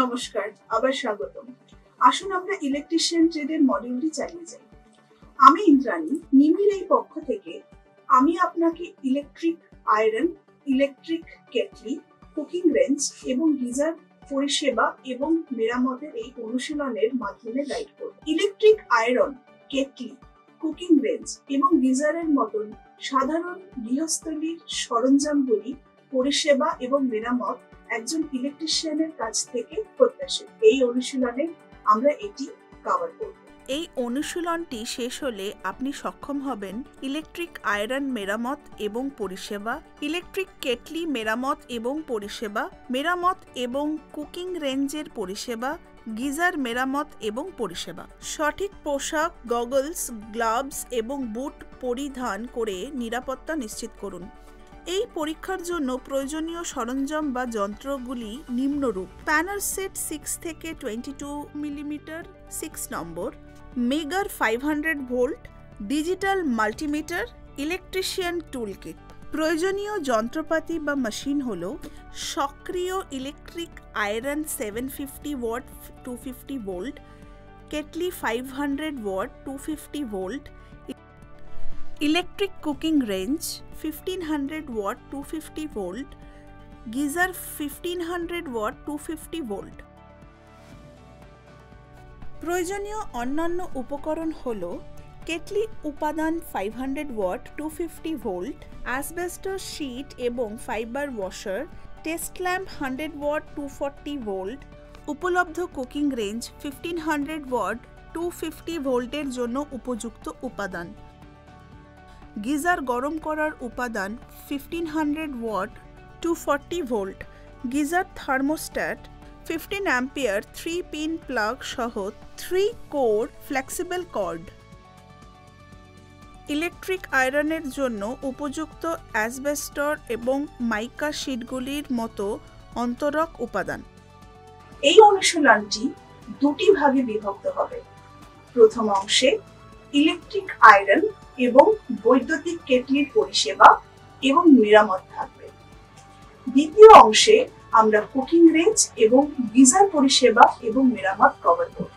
নমস্কার, আবার স্বাগতম। আসুন আমরা ইলেকট্রিশিয়ান ট্রেডের মডিউলটি চালিয়ে যাই। আমি ইন্দ্রাণী, নিমির এই পক্ষ থেকে আমি আপনাকে electric iron, electric kettle, cooking range এবং গিজার পরিষেবা এবং মেরামতের এই অনুশীলনের মাধ্যমে গাইড করব। Electric iron, kettle, cooking range এবং গিজারের মতন সাধারণ গৃহস্থলীর সরঞ্জামগুলি পরিষেবা এবং মেরামত একজন ইলেকট্রিশিয়ানের কাছ থেকে প্রত্যাশিত। এই অনুশীলনে আমরা এটি কভার করব। এই অনুশীলনটি শেষ হলে আপনি সক্ষম হবেন ইলেকট্রিক আয়রন মেরামত এবং পরিষেবা, ইলেকট্রিক কেটলি মেরামত এবং পরিষেবা, মেরামত এবং কুকিং রেঞ্জের পরিষেবা, গিজার মেরামত এবং পরিষেবা। সঠিক পোশাক, গগলস, গ্লাভস এবং বুট পরিধান করে নিরাপত্তা নিশ্চিত করুন। এই পরীক্ষার জন্য প্রয়োজনীয় সরঞ্জাম বা যন্ত্রগুলি নিম্নরূপ: প্যানার সেট 6 থেকে 22 millimetre 6 number, megger 500 volt, digital multimeter, electrician toolkit. প্রয়োজনীয় যন্ত্রপাতি বা মেশিন হল সক্রিয় ইলেকট্রিক আয়রন 750 ওয়াট 250 ভোল্ট, কেটলি 500 watt 250 volt, electric cooking range 1500 watt 250 volt, geyser 1500 watt 250 volt. প্রয়োজনীয় অন্যান্য উপকরণ হল কেটলি উপাদান 500 ওয়াট 250 ভোল্ট, অ্যাসবেস্টস শীট এবং fibre washer, test lamp 100 watt 240 volt. উপলব্ধ কুকিং রেঞ্জ 1500 ওয়াট 250 ভোল্টের জন্য উপযুক্ত উপাদান। গিজার গরম করার উপাদান 1500 watt 240 volt, geyser thermostat 15 ampere three pin plug সহ 3-কোর ফ্লেক্সিবল কর্ড। ইলেকট্রিক আয়রনের জন্য উপযুক্ত অ্যাসবেস্টস এবং মাইকা শীটগুলির মতো অন্তরক উপাদান। এই অনুশীলনটি দুটি ভাগে বিভক্ত হবে। প্রথম অংশে ইলেকট্রিক আয়রন এবং বৈদ্যুতিক কেটলির পরিষেবা এবং মেরামত থাকবে। দ্বিতীয় অংশে আমরা কুকিং রেঞ্জ এবং গিজার পরিষেবা এবং মেরামত কভার করব।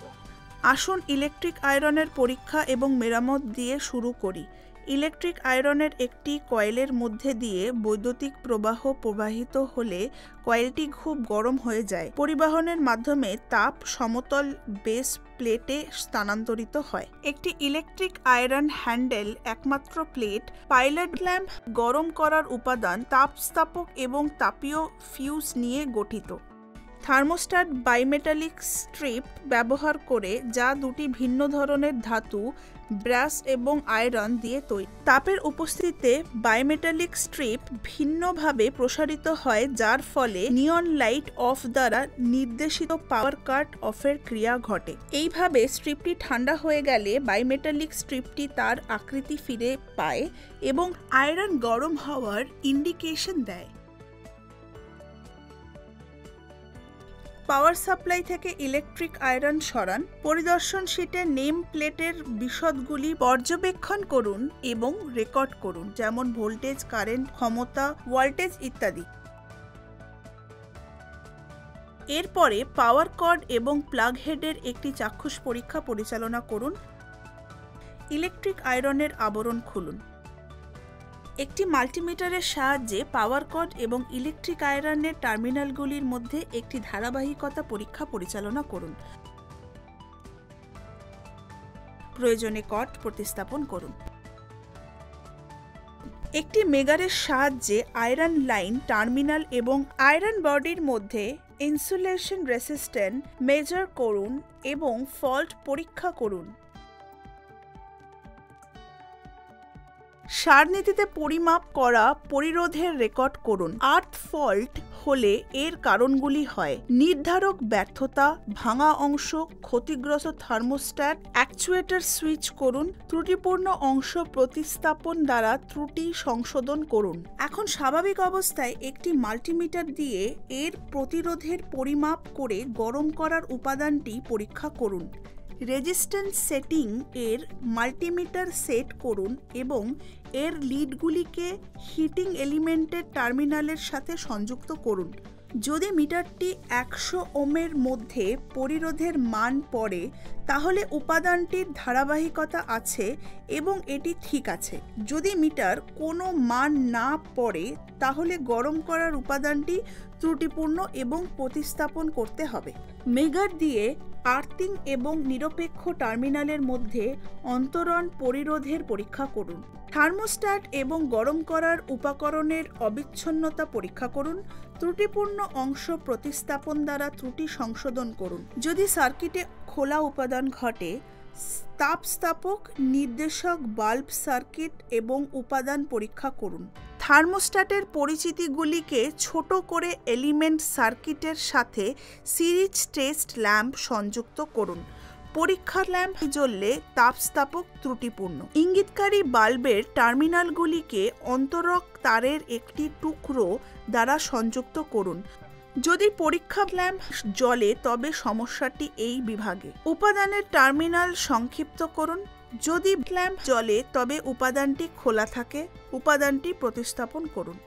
আসুন ইলেকট্রিক আয়রনের পরীক্ষা এবং মেরামত দিয়ে শুরু করি। ইলেকট্রিক আয়রনের একটি কয়েলের মধ্যে দিয়ে বৈদ্যুতিক প্রবাহ প্রবাহিত হলে কয়েলটি খুব গরম হয়ে যায়। পরিবহনের মাধ্যমে তাপ সমতল বেস প্লেটে স্থানান্তরিত হয়। একটি ইলেকট্রিক আয়রন হ্যান্ডেল একমাত্র প্লেট, পাইলট ল্যাম্প, গরম করার উপাদান, তাপস্থাপক এবং তাপীয় ফিউজ নিয়ে গঠিত। থার্মোস্ট্যাট বাইমেটালিক স্ট্রিপ ব্যবহার করে, যা দুটি ভিন্ন ধরনের ধাতু, ব্রাশ এবং আয়রন দিয়ে তৈরি। তাপের উপস্থিতিতে বাইমেটালিক স্ট্রিপ ভিন্নভাবে প্রসারিত হয়, যার ফলে নিয়ন লাইট অফ দ্বারা নির্দেশিত পাওয়ার কাট অফের ক্রিয়া ঘটে। এইভাবে স্ট্রিপটি ঠান্ডা হয়ে গেলে বাইমেটালিক স্ট্রিপটি তার আকৃতি ফিরে পায় এবং আয়রন গরম হওয়ার ইন্ডিকেশন দেয়। পাওয়ার সাপ্লাই থেকে ইলেকট্রিক আয়রন সরান। পরিদর্শন শীটে নেম প্লেটের বিশদগুলি পর্যবেক্ষণ করুন এবং রেকর্ড করুন, যেমন ভোল্টেজ, কারেন্ট, ক্ষমতা, ভোল্টেজ ইত্যাদি। এরপরে পাওয়ার কর্ড এবং প্লাগ হেডের একটি চাক্ষুষ পরীক্ষা পরিচালনা করুন। ইলেকট্রিক আয়রনের আবরণ খুলুন। একটি মাল্টিমিটারের সাহায্যে পাওয়ার কর্ড এবং ইলেকট্রিক আয়রনের টার্মিনালগুলির মধ্যে একটি ধারাবাহিকতা পরীক্ষা পরিচালনা করুন। প্রয়োজনে কর্ড প্রতিস্থাপন করুন। একটি মেগারের সাহায্যে আয়রন লাইন, টার্মিনাল এবং আয়রন বডির মধ্যে ইনসুলেশন রেসিস্ট্যান্স মেজার করুন এবং ফল্ট পরীক্ষা করুন। সারণীতে পরিমাপ করা পরিরোধের রেকর্ড করুন। আর্থ ফল্ট হলে এর কারণগুলি হয়: নির্ধারক ব্যর্থতা, ভাঙা অংশ, ক্ষতিগ্রস্ত থার্মোস্ট্যাট, অ্যাকচুয়েটর সুইচ করুন। ত্রুটিপূর্ণ অংশ প্রতিস্থাপন দ্বারা ত্রুটি সংশোধন করুন। এখন স্বাভাবিক অবস্থায় একটি মাল্টিমিটার দিয়ে এর প্রতিরোধের পরিমাপ করে গরম করার উপাদানটি পরীক্ষা করুন। রেজিস্ট্যান্স সেটিং এর মাল্টিমিটার সেট করুন এবং এর লিডগুলিকে হিটিং এলিমেন্টের টার্মিনালের সাথে সংযুক্ত করুন। যদি মিটারটি 100 ওহমের মধ্যে পরিরোধের মান পড়ে তাহলে উপাদানটির ধারাবাহিকতা আছে এবং এটি ঠিক আছে। যদি মিটার কোনো মান না পড়ে তাহলে গরম করার উপাদানটি ত্রুটিপূর্ণ এবং প্রতিস্থাপন করতে হবে। মেগার দিয়ে আর্থিং এবং নিরপেক্ষ টার্মিনালের মধ্যে অন্তরণ পরিরোধের পরীক্ষা করুন। থার্মোস্ট্যাট এবং গরম করার উপকরণের অবিচ্ছিন্নতা পরীক্ষা করুন। ত্রুটিপূর্ণ অংশ প্রতিস্থাপন দ্বারা ত্রুটি সংশোধন করুন। যদি সার্কিটে খোলা উপাদান ঘটে, তাপস্থাপক নির্দেশক বাল্ব সার্কিট এবং উপাদান পরীক্ষা করুন। থার্মোস্ট্যাটের পরিচিতিগুলিকে ছোট করে এলিমেন্ট সার্কিটের সাথে সিরিজ টেস্ট ল্যাম্প সংযুক্ত করুন। পরীক্ষার ল্যাম্প জ্বললে তাপস্থাপক ত্রুটিপূর্ণ। ইঙ্গিতকারী বাল্বের টার্মিনালগুলিকে অন্তরক তারের একটি টুকরো দ্বারা সংযুক্ত করুন। যদি পরীক্ষা ল্যাম্প জ্বলে তবে সমস্যাটি এই বিভাগে। উপাদানের টার্মিনাল সংক্ষিপ্ত করুন। যদি ল্যাম্প জ্বলে তবে উপাদানটি খোলা থাকে, উপাদানটি প্রতিস্থাপন করুন।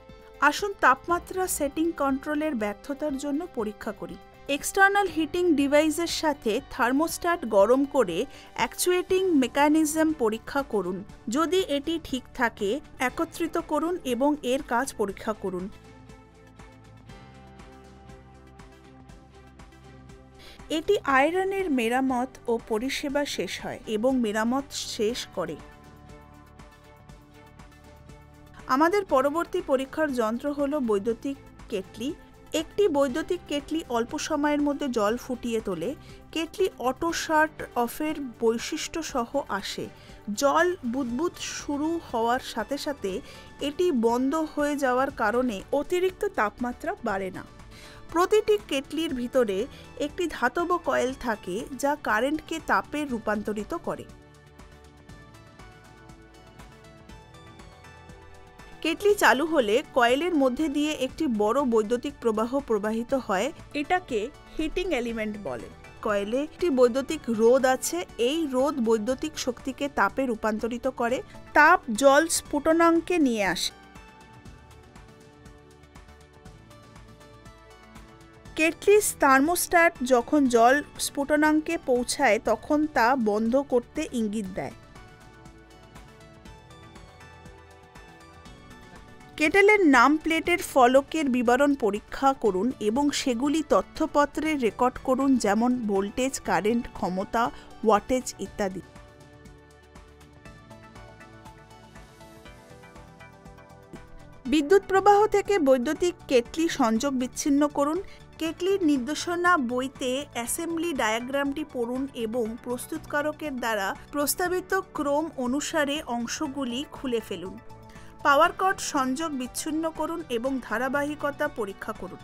আসুন তাপমাত্রা সেটিং কন্ট্রোলের ব্যর্থতার জন্য পরীক্ষা করি। এক্সটার্নাল হিটিং ডিভাইসের সাথে থার্মোস্ট্যাট গরম করে অ্যাকচুয়েটিং মেকানিজম পরীক্ষা করুন। যদি এটি ঠিক থাকে একত্রিত করুন এবং এর কাজ পরীক্ষা করুন। এটি আয়রনের মেরামত ও পরিষেবা শেষ হয় এবং মেরামত শেষ করে। আমাদের পরবর্তী পরীক্ষার যন্ত্র হলো বৈদ্যুতিক কেটলি। একটি বৈদ্যুতিক কেটলি অল্প সময়ের মধ্যে জল ফুটিয়ে তোলে। কেটলি অটো শাট অফের বৈশিষ্ট্য সহ আসে। জল বুদবুদ শুরু হওয়ার সাথে সাথে এটি বন্ধ হয়ে যাওয়ার কারণে অতিরিক্ত তাপমাত্রা বাড়ে না। প্রতিটি কেটলির ভিতরে একটি ধাতব কয়েল থাকে যা কারেন্টকে তাপে রূপান্তরিত করে। কেটলি চালু হলে কয়েলের মধ্যে দিয়ে একটি বড় বৈদ্যুতিক প্রবাহ প্রবাহিত হয়। এটাকে হিটিং এলিমেন্ট বলে। কয়েলে একটি বৈদ্যুতিক রোধ আছে। এই রোধ বৈদ্যুতিক শক্তিকে তাপে রূপান্তরিত করে। তাপ জল স্ফুটনাঙ্কে নিয়ে আসে। কেটলির থার্মোস্ট্যাট যখন জল স্ফুটনাঙ্কে পৌঁছায় তখন তা বন্ধ করতে ইঙ্গিত দেয়। কেটেলের নাম প্লেটের ফলকের বিবরণ পরীক্ষা করুন এবং সেগুলি তথ্যপত্রে রেকর্ড করুন, যেমন ভোল্টেজ, কারেন্ট, ক্ষমতা, ওয়াটেজ ইত্যাদি। বিদ্যুৎ প্রবাহ থেকে বৈদ্যুতিক কেটলি সংযোগ বিচ্ছিন্ন করুন। কেটলির নির্দেশনা বইতে অ্যাসেম্বলি ডায়াগ্রামটি পড়ুন এবং প্রস্তুতকারকের দ্বারা প্রস্তাবিত ক্রম অনুসারে অংশগুলি খুলে ফেলুন। পাওয়ার কর্ড সংযোগ বিচ্ছিন্ন করুন এবং ধারাবাহিকতা পরীক্ষা করুন।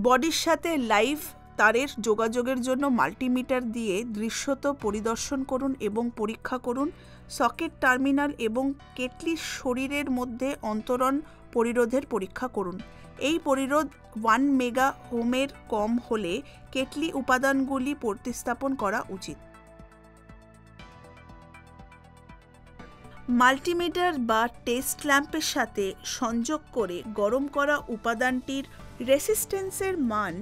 বডির সাথে লাইভ তারের যোগাযোগের জন্য মাল্টিমিটার দিয়ে দৃশ্যত পরিদর্শন করুন এবং পরীক্ষা করুন। সকেট টার্মিনাল এবং কেটলির শরীরের মধ্যে অন্তরণ পরিরোধের পরীক্ষা করুন। এই পরিরোধ 1 মেগা ওহমের কম হলে কেটলি উপাদানগুলি প্রতিস্থাপন করা উচিত। মাল্টিমিটার বা টেস্ট ল্যাম্পের সাথে সংযোগ করে গরম করা উপাদানটির রেসিস্ট্যান্সের মান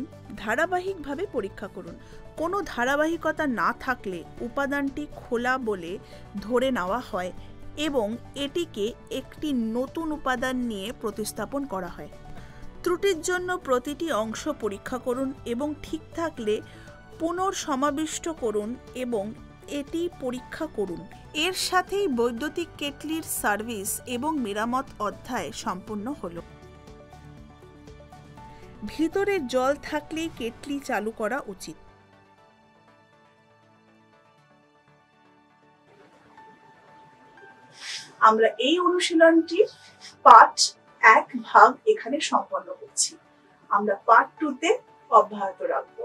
ধারাবাহিকভাবে পরীক্ষা করুন। কোনো ধারাবাহিকতা না থাকলে উপাদানটি খোলা বলে ধরে নেওয়া হয় এবং এটিকে একটি নতুন উপাদান নিয়ে প্রতিস্থাপন করা হয়। ত্রুটির জন্য প্রতিটি অংশ পরীক্ষা করুন এবং ঠিক থাকলে পুনর্সমাবিষ্ট করুন এবং এটি পরীক্ষা করুন। এর সাথেই বৈদ্যুতিক কেটলির সার্ভিস এবং মেরামত অধ্যায় সম্পূর্ণ হলো। ভিতরে জল থাকলেই কেটলি চালু করা উচিত। আমরা এই অনুশীলনটির পার্ট 1 ভাগ এখানে সম্পন্ন করছি। আমরা পার্ট 2 তে অব্যাহত রাখবো।